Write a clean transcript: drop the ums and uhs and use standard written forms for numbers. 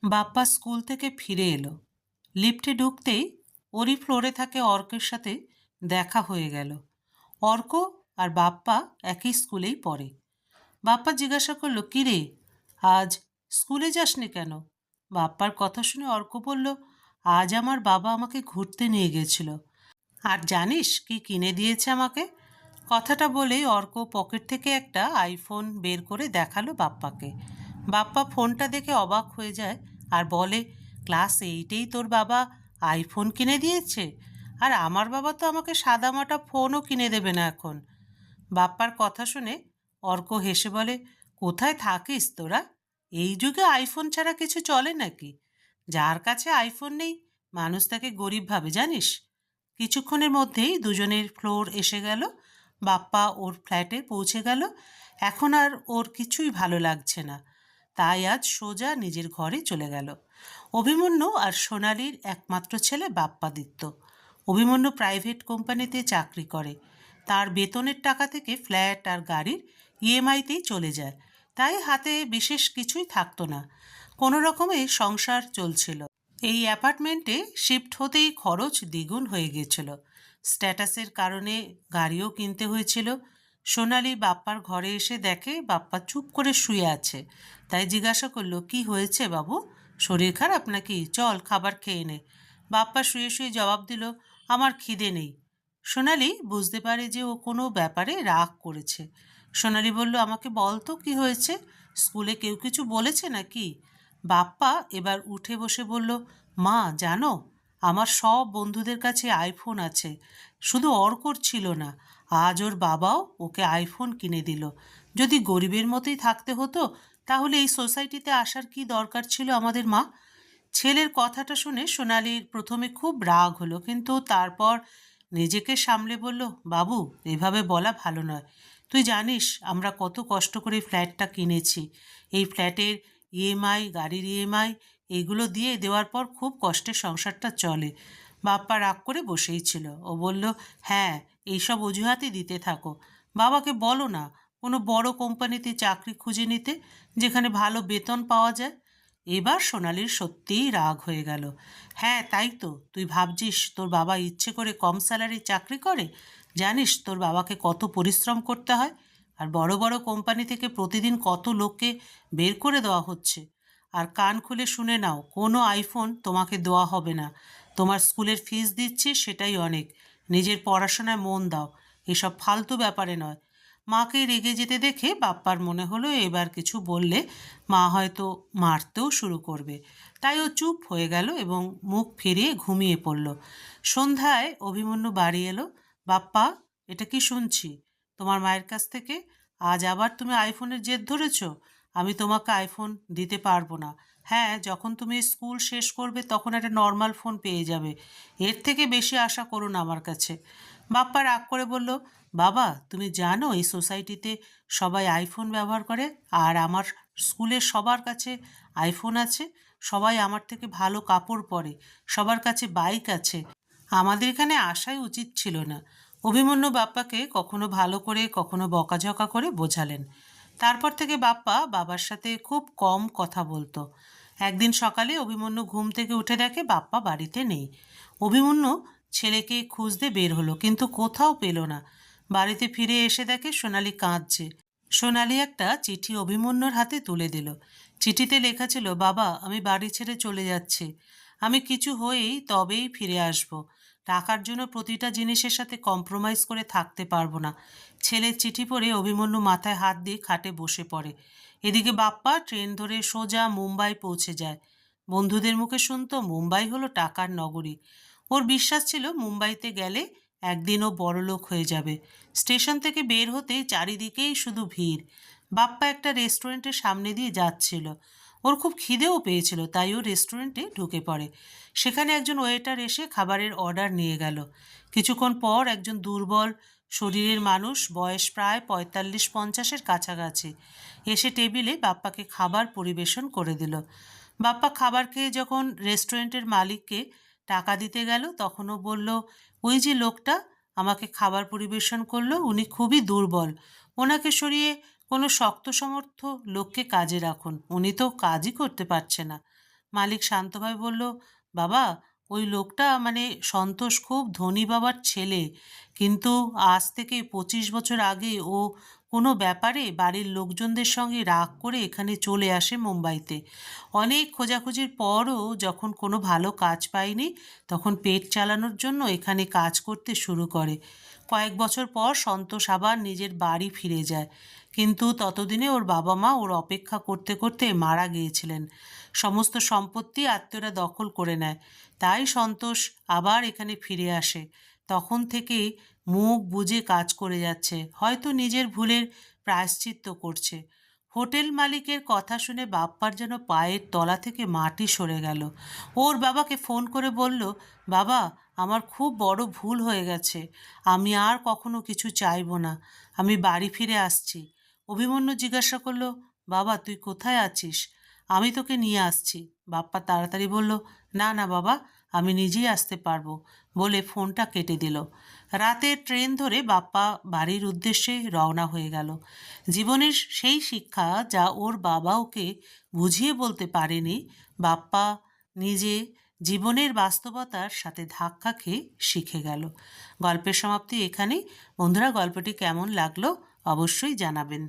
Bappa school থেকে ফিরে এলো। লিফটে ঢুকতেই ওরই ফ্লোরে থাকে অর্কের সাথে দেখা হয়ে গেল। অর্ক আর বাপ্পা একই স্কুলেই পড়ে। বাপ্পা জিজ্ঞাসা করলো, "কি রে, আজ স্কুলে যাসনি কেন?" বাপ্পার কথা শুনে অর্ক বলল, "আজ আমার বাবা আমাকে ঘুরতে নিয়ে গেছিল। আর জানিস কি কিনে দিয়েছে আমাকে?" কথাটা বলেই অর্ক পকেট থেকে একটা আইফোন বের করে দেখালো বাপ্পাকে। বাপ্পা ফোনটা দেখে অবাক হয়ে যায় আর বলে, "ক্লাস এইটেই তোর বাবা আইফোন কিনে দিয়েছে? আর আমার বাবা তো আমাকে সাদামাটা ফোনও কিনে দেবে না এখন।" বাপ্পার কথা শুনে অর্ক হেসে বলে, "কোথায় থাকিস তোরা? এই যুগে আইফোন ছাড়া কিছু চলে নাকি? যার কাছে আইফোন নেই মানুষ তাকে গরিব ভাবে, জানিস?" কিছুক্ষণের মধ্যেই দুজনের ফ্লোর এসে গেল। বাপ্পা ওর ফ্ল্যাটে পৌঁছে গেল। এখন আর ওর কিছুই ভালো লাগছে না, তাই আজ সোজা নিজের ঘরে চলে গেল। অভিমন্যু আর সোনালীর একমাত্র ছেলে বাপ্পাদিত্য। অভিমন্যু প্রাইভেট কোম্পানিতে চাকরি করে। তার বেতনের টাকা থেকে ফ্ল্যাট আর গাড়ির ইএমআইতেই চলে যায়, তাই হাতে বিশেষ কিছুই থাকতো না। কোনো রকমে সংসার চলছিল। এই অ্যাপার্টমেন্টে শিফট হতেই খরচ দ্বিগুণ হয়ে গেছিল। স্ট্যাটাসের কারণে গাড়িও কিনতে হয়েছিল। সোনালি বাপ্পার ঘরে এসে দেখে বাপ্পা চুপ করে শুয়ে আছে, তাই জিজ্ঞাসা করলো, "কি হয়েছে বাবু? শরীর খারাপ নাকি? চল খাবার খেয়ে নে।" বাপ্পা শুয়ে শুয়ে জবাব দিল, "আমার খিদে নেই।" সোনালি বুঝতে পারে যে ও কোনো ব্যাপারে রাগ করেছে। সোনালি বলল, "আমাকে বল তো কি হয়েছে? স্কুলে কেউ কিছু বলেছে নাকি?" বাপ্পা এবার উঠে বসে বলল, "মা জানো, আমার সব বন্ধুদের কাছে আইফোন আছে, শুধু অর্কর ছিল না। আজ ওর বাবাও ওকে আইফোন কিনে দিল। যদি গরিবের মতোই থাকতে হতো তাহলে এই সোসাইটিতে আসার কি দরকার ছিল আমাদের, মা?" ছেলের কথাটা শুনে সোনালির প্রথমে খুব রাগ হলো, কিন্তু তারপর নিজেকে সামলে বলল, "বাবু, এভাবে বলা ভালো নয়। তুই জানিস আমরা কত কষ্ট করে ফ্ল্যাটটা কিনেছি। এই ফ্ল্যাটের ইএমআই, গাড়ির ইএমআই, এগুলো দিয়ে দেওয়ার পর খুব কষ্টে সংসারটা চলে।" বাপ্পা রাগ করে বসেই ছিল। ও বলল, "হ্যাঁ, এইসব অজুহাতই দিতে থাকো। বাবাকে বলো না কোনো বড় কোম্পানিতে চাকরি খুঁজে নিতে, যেখানে ভালো বেতন পাওয়া যায়।" এবার সোনালির সত্যিই রাগ হয়ে গেল। "হ্যাঁ, তাই তো। তুই ভাবছিস তোর বাবা ইচ্ছে করে কম স্যালারি চাকরি করে? জানিস তোর বাবাকে কত পরিশ্রম করতে হয়? আর বড় বড় কোম্পানি থেকে প্রতিদিন কত লোককে বের করে দেওয়া হচ্ছে। আর কান খুলে শুনে নাও, কোনো আইফোন তোমাকে দেওয়া হবে না। তোমার স্কুলের ফিস দিচ্ছি, সেটাই অনেক। নিজের পড়াশোনায় মন দাও, এসব ফালতু ব্যাপারে নয়।" মাকে রেগে যেতে দেখে বাপ্পার মনে হলো এবার কিছু বললে মা হয়তো মারতেও শুরু করবে, তাই ও চুপ হয়ে গেল এবং মুখ ফিরিয়ে ঘুমিয়ে পড়ল। সন্ধ্যায় অভিমন্যু বাড়ি এলো। "বাপ্পা, এটা কি শুনছি তোমার মায়ের কাছ থেকে? আজ আবার তুমি আইফোনের জেদ ধরেছ? আমি তোমাকে আইফোন দিতে পারবো না। হ্যাঁ, যখন তুমি স্কুল শেষ করবে তখন একটা নর্মাল ফোন পেয়ে যাবে। এর থেকে বেশি আশা করো না আমার কাছে।" বাপ্পা রাগ করে বলল, "বাবা, তুমি জানো এই সোসাইটিতে সবাই আইফোন ব্যবহার করে, আর আমার স্কুলের সবার কাছে আইফোন আছে। সবাই আমার থেকে ভালো কাপড় পরে, সবার কাছে বাইক আছে। আমাদের এখানে আসাই উচিত ছিল না।" অভিমন্যু বাপ্পাকে কখনো ভালো করে কখনো বকাঝকা করে বোঝালেন। তারপর থেকে বাপ্পা বাবার সাথে খুব কম কথা বলতো। একদিন সকালে অভিমন্যু ঘুম থেকে উঠে দেখে বাপ্পা বাড়িতে নেই। অভিমন্যু ছেলেকে খুঁজতে বের হলো, কিন্তু কোথাও পেল না। বাড়িতে ফিরে এসে দেখে সোনালি কাঁদছে। সোনালি একটা চিঠি অভিমন্যুর হাতে তুলে দিল। চিঠিতে লেখা ছিল, "বাবা, আমি বাড়ি ছেড়ে চলে যাচ্ছি। আমি কিছু হয়েই তবেই ফিরে আসব। টাকার জন্য প্রতিটা জিনিসের সাথে কম্প্রোমাইজ করে থাকতে পারবো না।" ছেলের চিঠি পড়ে অভিমন্যু মাথায় হাত দিয়ে খাটে বসে পড়ে। এদিকে বাপ্পা ট্রেন ধরে সোজা মুম্বাই পৌঁছে যায়। বন্ধুদের মুখে শুনতো মুম্বাই হলো টাকার নগরী। ওর বিশ্বাস ছিল মুম্বাইতে গেলে একদিন ও বড়লোক হয়ে যাবে। স্টেশন থেকে বের হতেই চারিদিকেই শুধু ভিড়। বাপ্পা একটা রেস্টুরেন্টের সামনে দিয়ে যাচ্ছিল। ওর খুব খিদেও পেয়েছিল, তাই ও রেস্টুরেন্টে ঢুকে পড়ে। সেখানে একজন ওয়েটার এসে খাবারের অর্ডার নিয়ে গেল। কিছুক্ষণ পর একজন দুর্বল শরীরের মানুষ, বয়স প্রায় ৪৫-৫০-এর কাছাকাছি, এসে টেবিলে বাপ্পাকে খাবার পরিবেশন করে দিল। বাপ্পা খাবার খেয়ে যখন রেস্টুরেন্টের মালিককে টাকা দিতে গেল তখনও বলল, "ওই যে লোকটা আমাকে খাবার পরিবেশন করলো, উনি খুবই দুর্বল। ওনাকে সরিয়ে কোনো শক্ত সমর্থ লোককে কাজে রাখুন, উনি তো কাজই করতে পারছে না।" মালিক শান্তভাবে বলল, বাবা, ওই লোকটা মানে সন্তোষ খুব ধনী বাবার ছেলে, কিন্তু আজ থেকে 25 বছর আগে ও কোনো ব্যাপারে বাড়ির লোকজনদের সঙ্গে রাগ করে এখানে চলে আসে মুম্বাইতে। অনেক খোঁজাখুঁজির পরও যখন কোনো ভালো কাজ পায়নি, তখন পেট চালানোর জন্য এখানে কাজ করতে শুরু করে। কয়েক বছর পর সন্তোষ আবার নিজের বাড়ি ফিরে যায়, কিন্তু ততদিনে ওর বাবা মা ওর অপেক্ষা করতে করতে মারা গিয়েছিলেন। সমস্ত সম্পত্তি আত্মীয়রা দখল করে নেয়, তাই সন্তোষ আবার এখানে ফিরে আসে। তখন থেকেই মুখ বুজে কাজ করে যাচ্ছে, হয়তো নিজের ভুলের প্রায়শ্চিত্ত করছে। হোটেল মালিকের কথা শুনে বাপ্পার যেন পায়ের তলা থেকে মাটি সরে গেল। ওর বাবাকে ফোন করে বলল, বাবা, আমার খুব বড় ভুল হয়ে গেছে, আমি আর কখনো কিছু চাইবো না, আমি বাড়ি ফিরে আসছি। অভিমন্যু জিজ্ঞাসা করলো, বাবা, তুই কোথায় আছিস? আমি তোকে নিয়ে আসছি। বাপ্পা তাড়াতাড়ি বলল, না না বাবা, আমি নিজেই আসতে পারবো, বলে ফোনটা কেটে দিল। রাতের ট্রেন ধরে বাপ্পা বাড়ির উদ্দেশ্যে রওনা হয়ে গেল। জীবনের সেই শিক্ষা যা ওর বাবা ওকে বুঝিয়ে বলতে পারেনি, বাপ্পা নিজে জীবনের বাস্তবতার সাথে ধাক্কা খেয়ে শিখে গেল। গল্পের সমাপ্তি এখানেই। বন্ধুরা, গল্পটি কেমন লাগলো অবশ্যই জানাবেন।